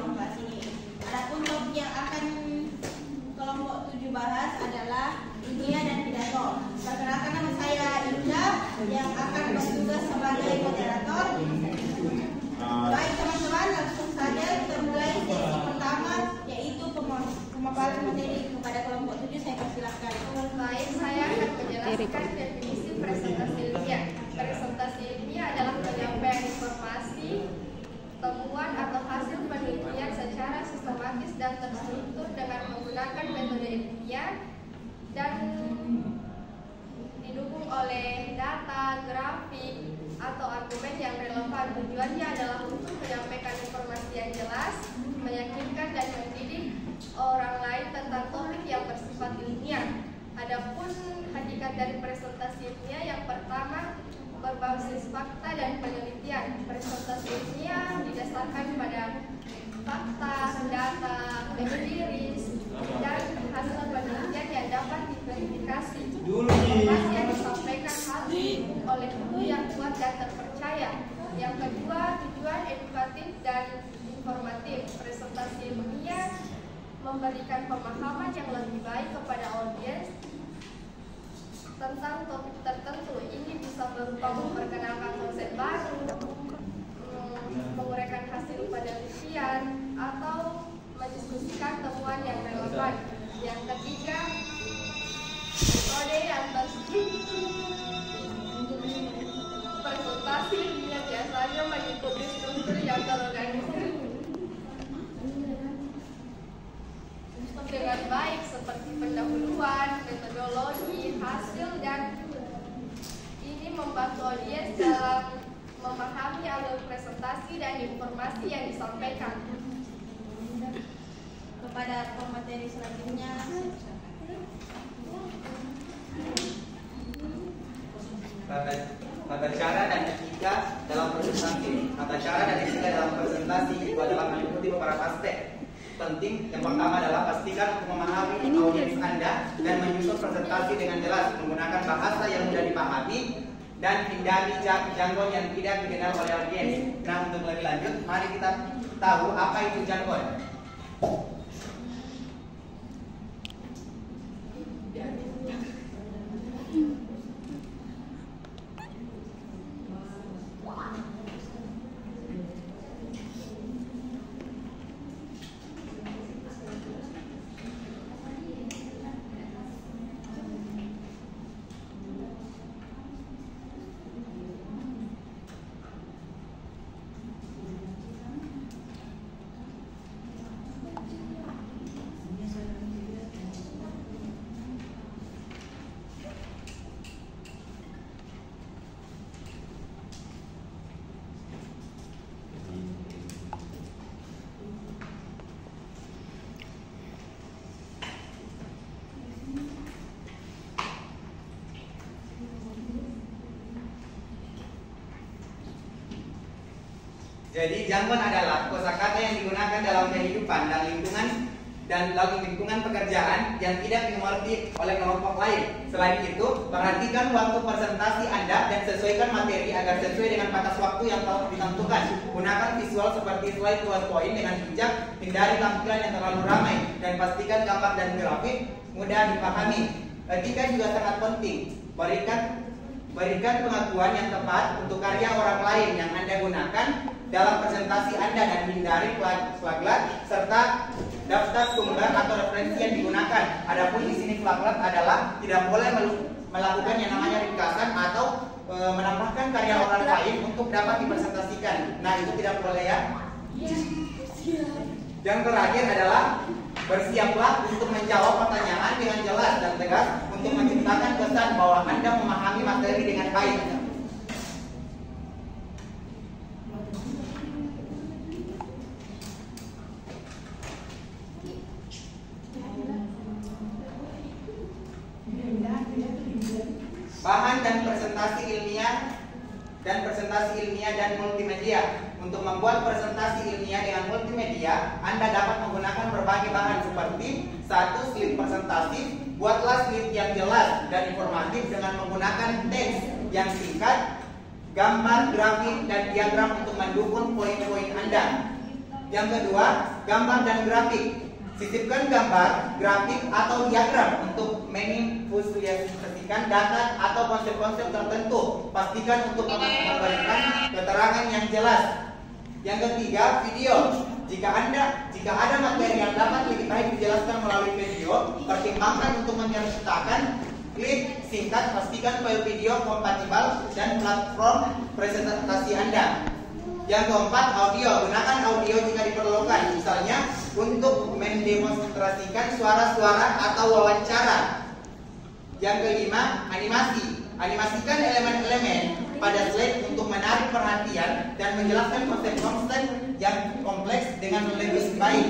membahas ini. Adapun topik yang akan kelompok 7 bahas adalah ilmiah dan pidato. Perkenalkan, nama saya Indah yang akan bertugas sebagai moderator. Baik teman-teman, langsung saja kita mulai sesi pertama, yaitu pemaparan materi kepada kelompok 7. Saya persilahkan. Baik, saya akan menjelaskan definisi presentasi ilmiah. Presentasi ilmiah adalah penyampaian informasi, temuan atau hasil penelitian secara sistematis dan terstruktur dengan menggunakan metode ilmiah dan didukung oleh data, grafik, atau argumen yang relevan. Tujuannya adalah untuk menyampaikan informasi yang jelas, meyakinkan dan mendidik orang lain tentang topik yang bersifat ilmiah. Adapun hakikat dari presentasi ilmiah, yang pertama, berbasis fakta dan penelitian. Presentasi ilmiah didasarkan pada fakta, data, empiris, dan hasil penelitian yang dapat diverifikasi. Informasi yang disampaikan harus oleh guru yang kuat dan terpercaya. Yang kedua, tujuan edukatif dan informatif. Presentasi ilmiah memberikan pemahaman yang lebih baik kepada audiens tentang topik tertentu. Ini bisa berupa memperkenalkan konsep baru, menguraikan hasil penelitian, atau mendiskusikan temuan yang relevan. Yang ketiga, metode yang terstruktur. Presentasi ilmiah biasanya mengikuti struktur yang terorganisir dengan baik, seperti pendahuluan, metodologi, hasil, dan ini membantu audiens dalam memahami alur presentasi dan informasi yang disampaikan. Kepada pemateri selanjutnya, tata cara dan etika dalam presentasi. Tata cara dan etika dalam presentasi itu adalah meliputi beberapa aspek penting. Yang pertama adalah pastikan untuk memahami audiens Anda dan menyusun presentasi dengan jelas menggunakan bahasa yang mudah dipahami dan hindari jargon yang tidak dikenal oleh audiens. Nah, untuk lebih lanjut, mari kita tahu apa itu jargon. Jadi jargon adalah kosakata yang digunakan dalam kehidupan dan lingkungan pekerjaan yang tidak dimengerti oleh kelompok lain. Selain itu, perhatikan waktu presentasi Anda dan sesuaikan materi agar sesuai dengan batas waktu yang telah ditentukan. Gunakan visual seperti slide PowerPoint dengan bijak, hindari tampilan yang terlalu ramai, dan pastikan gambar dan grafik mudah dipahami. Etika juga sangat penting. Berikan pengakuan yang tepat untuk karya orang lain yang Anda gunakan dalam presentasi Anda dan hindari flaglat serta daftar sumber atau referensi yang digunakan. Adapun di sini flaglat adalah tidak boleh melakukan yang namanya ringkasan atau menambahkan karya orang lain untuk dapat dipresentasikan. Nah, itu tidak boleh ya. Yang terakhir adalah bersiaplah untuk menjawab pertanyaan dengan jelas dan tegas untuk menciptakan kesan bahwa Anda memahami materi dengan baik. Bahan dan presentasi ilmiah dan multimedia. Untuk membuat presentasi ilmiah dengan multimedia, Anda dapat menggunakan berbagai bahan seperti 1. Slide presentasi. Buatlah slide yang jelas dan informatif dengan menggunakan teks yang singkat, gambar, grafik, dan diagram untuk mendukung poin-poin Anda. Yang kedua, gambar dan grafik. Sisipkan gambar, grafik atau diagram untuk menginvestasikan data atau konsep-konsep tertentu. Pastikan untuk memberikan keterangan yang jelas. Yang ketiga, video. Jika ada materi yang dapat lebih baik dijelaskan melalui video, pertimbangkan untuk menyertakan klip singkat. Pastikan file video kompatibel dan platform presentasi Anda. Yang keempat, audio. Gunakan audio jika diperlukan, misalnya untuk mendemonstrasikan suara-suara atau wawancara. Yang kelima, animasi. Animasikan elemen-elemen pada slide untuk menarik perhatian dan menjelaskan konsep-konsep yang kompleks dengan lebih baik.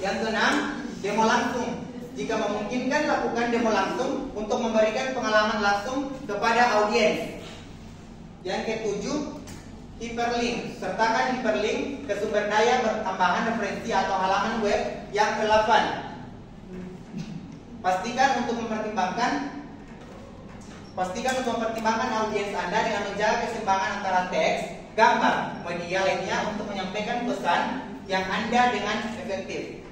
Yang keenam, demo langsung. Jika memungkinkan, lakukan demo langsung untuk memberikan pengalaman langsung kepada audiens. Yang ketujuh, hyperlink. Sertakan hyperlink ke sumber daya bertambahan referensi atau halaman web yang relevan. Pastikan untuk mempertimbangkan audiens Anda dengan menjaga keseimbangan antara teks, gambar, media lainnya untuk menyampaikan pesan yang Anda dengan efektif.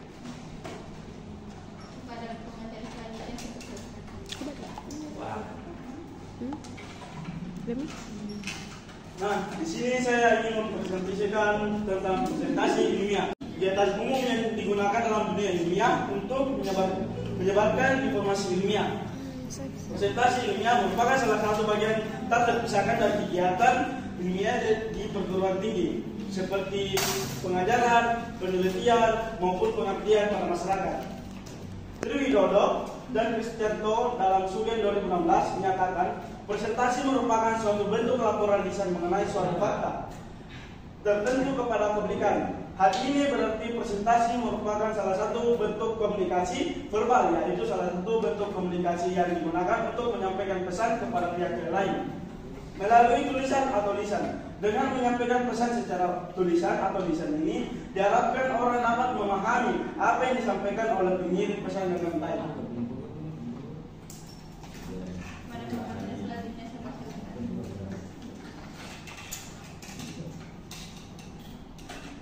Nah, di sini saya ingin mempresentasikan tentang presentasi ilmiah. Kegiatan umum yang digunakan dalam dunia ilmiah untuk menyebarkan informasi ilmiah. Presentasi ilmiah merupakan salah satu bagian tak terpisahkan dari kegiatan ilmiah di perguruan tinggi, seperti pengajaran, penelitian, maupun pengabdian pada masyarakat. Tri Widodo dan Kristianto dalam Sugen 2016 menyatakan presentasi merupakan suatu bentuk laporan lisan mengenai suatu fakta tertentu kepada publikan. Hal ini berarti presentasi merupakan salah satu bentuk komunikasi verbal, yaitu salah satu bentuk komunikasi yang digunakan untuk menyampaikan pesan kepada pihak yang lain melalui tulisan atau lisan. Dengan menyampaikan pesan secara tulisan atau lisan ini, diharapkan orang dapat memahami apa yang disampaikan oleh pengirim pesan dengan baik.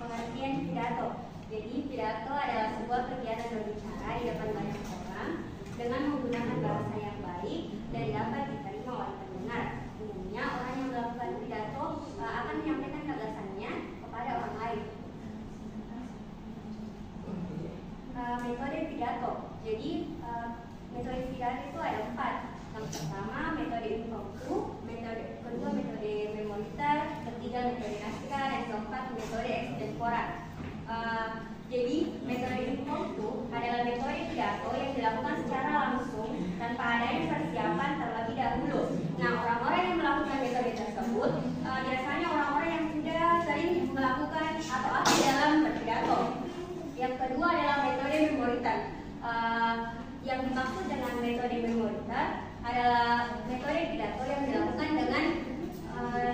Pengertian pidato. Jadi pidato adalah sebuah kegiatan berbicara di depan banyak orang dengan menggunakan bahasa yang baik dan dapat diterima oleh pendengar. Umumnya orang yang melakukan pidato akan menyampaikan gagasannya kepada orang lain. Metode pidato. Jadi metode pidato itu ada 4. Yang pertama metode impromptu, kedua metode memoriter, ketiga metode naskah, dan keempat metode extempora. Jadi metode impromptu adalah metode pidato yang dilakukan secara langsung tanpa adanya persiapan terlebih dahulu. Nah, orang-orang yang melakukan metode tersebut biasanya orang-orang yang sudah sering melakukan atau aktif dalam berpidato. Yang kedua adalah metode memoriter. Yang dimaksud dengan metode memoriter adalah metode pidato yang dilakukan dengan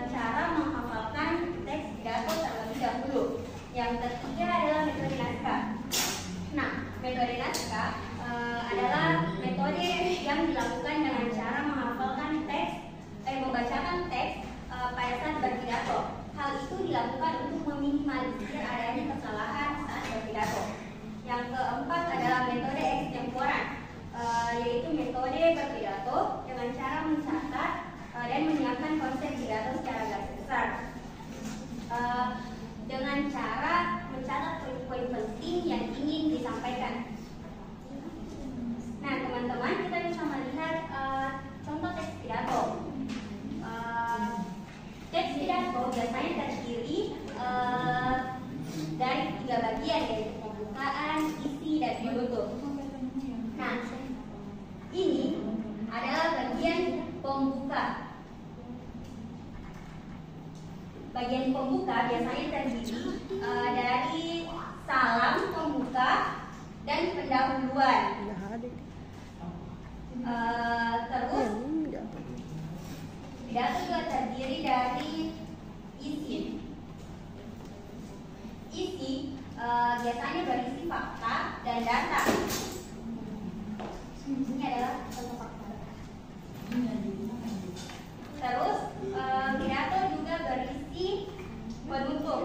cara menghafalkan teks pidato terlebih dahulu. Yang ketiga adalah metode naskah. Nah, metode naskah adalah metode yang dilakukan dengan cara menghafalkan teks, membacakan teks pada saat berpidato. Hal itu dilakukan untuk meminimalisir adanya kesalahan saat berpidato. Yang keempat adalah metode extempora, yaitu metode berpidato dengan cara mencatat dan menyiapkan konsep pidato secara garis besar dengan cara mencatat poin-poin penting yang ingin disampaikan. Nah, teman-teman, kita bisa melihat contoh teks pidato. Teks pidato biasanya terdiri dari 3 bagian, yaitu pembukaan, isi, dan penutup. Nah, ini adalah bagian pembuka. Bagian pembuka biasanya terdiri dari salam pembuka dan pendahuluan. Terus pidato juga terdiri dari isi. Isi biasanya berisi fakta dan data. Ini adalah contoh fakta. Terus pidato juga berisi penutup.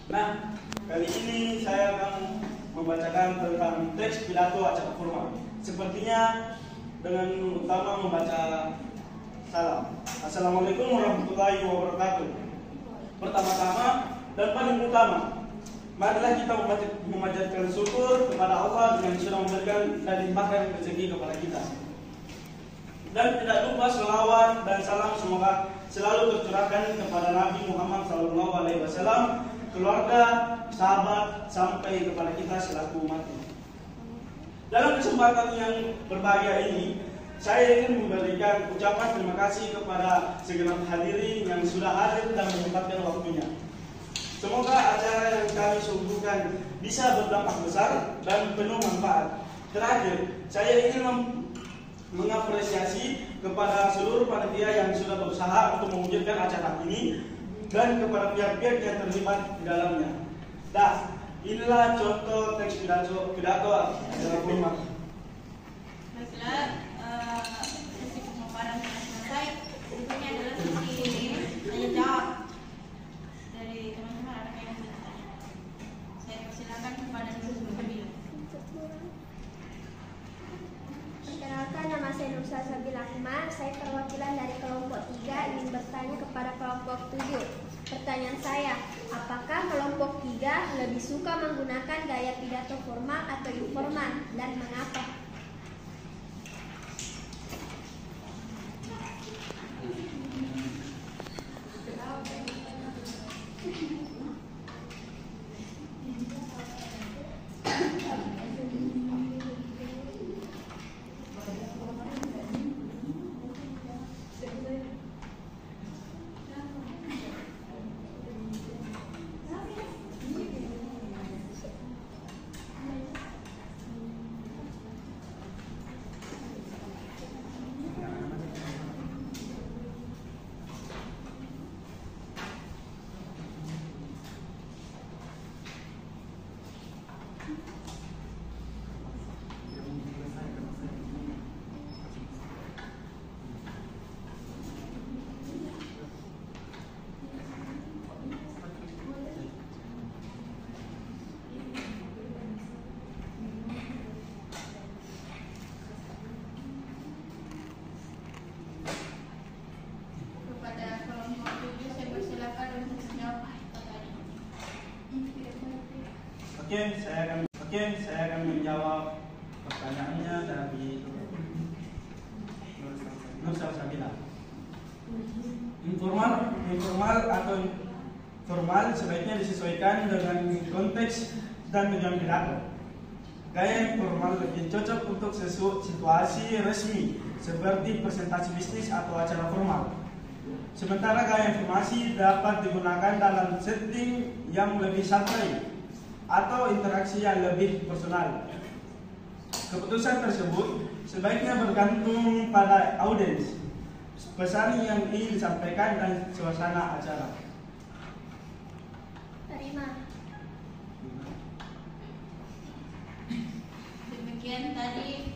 Nah, kali ini saya akan membacakan tentang teks pidato acara formal. Sepertinya dengan utama membaca salam. Assalamualaikum warahmatullahi wabarakatuh. Pertama-tama dan paling utama, marilah kita memanjatkan syukur kepada Allah yang sudah memberikan dan limpahkan rezeki kepada kita. Dan tidak lupa selawat dan salam semoga selalu tercurahkan kepada Nabi Muhammad SAW, keluarga, sahabat, sampai kepada kita selaku umatnya. Dalam kesempatan yang berbahagia ini, saya ingin memberikan ucapan terima kasih kepada segenap hadirin yang sudah hadir dan menyempatkan waktunya. Semoga acara yang kami suguhkan bisa berdampak besar dan penuh manfaat. Terakhir, saya ingin mengapresiasi kepada seluruh panitia yang sudah berusaha untuk mewujudkan acara ini dan kepada pihak-pihak yang terlibat di dalamnya. Inilah contoh teks pidato acara formal. Baiklah, sesi pemaparan sudah selesai. Berikutnya adalah sesi tanya jawab dari teman-teman. Ada yang mau bertanya? Saya persilakan kepada Nur Sabila. Perkenalkan, nama saya Nur Sabila Ahmad. Saya perwakilan dari kelompok 3 ingin bertanya kepada kelompok 7. Pertanyaan saya, apakah kelompok 3 lebih suka menggunakan gaya pidato formal atau informal dan mengapa? Saya akan menjawab pertanyaannya dari Nur Sabila. Informal atau formal sebaiknya disesuaikan dengan konteks dan tujuan pidato. Gaya informal lebih cocok untuk situasi resmi seperti presentasi bisnis atau acara formal. Sementara gaya informasi dapat digunakan dalam setting yang lebih santai atau interaksi yang lebih personal. Keputusan tersebut sebaiknya bergantung pada audiens, pesan yang ingin disampaikan dan suasana acara. Terima. Demikian tadi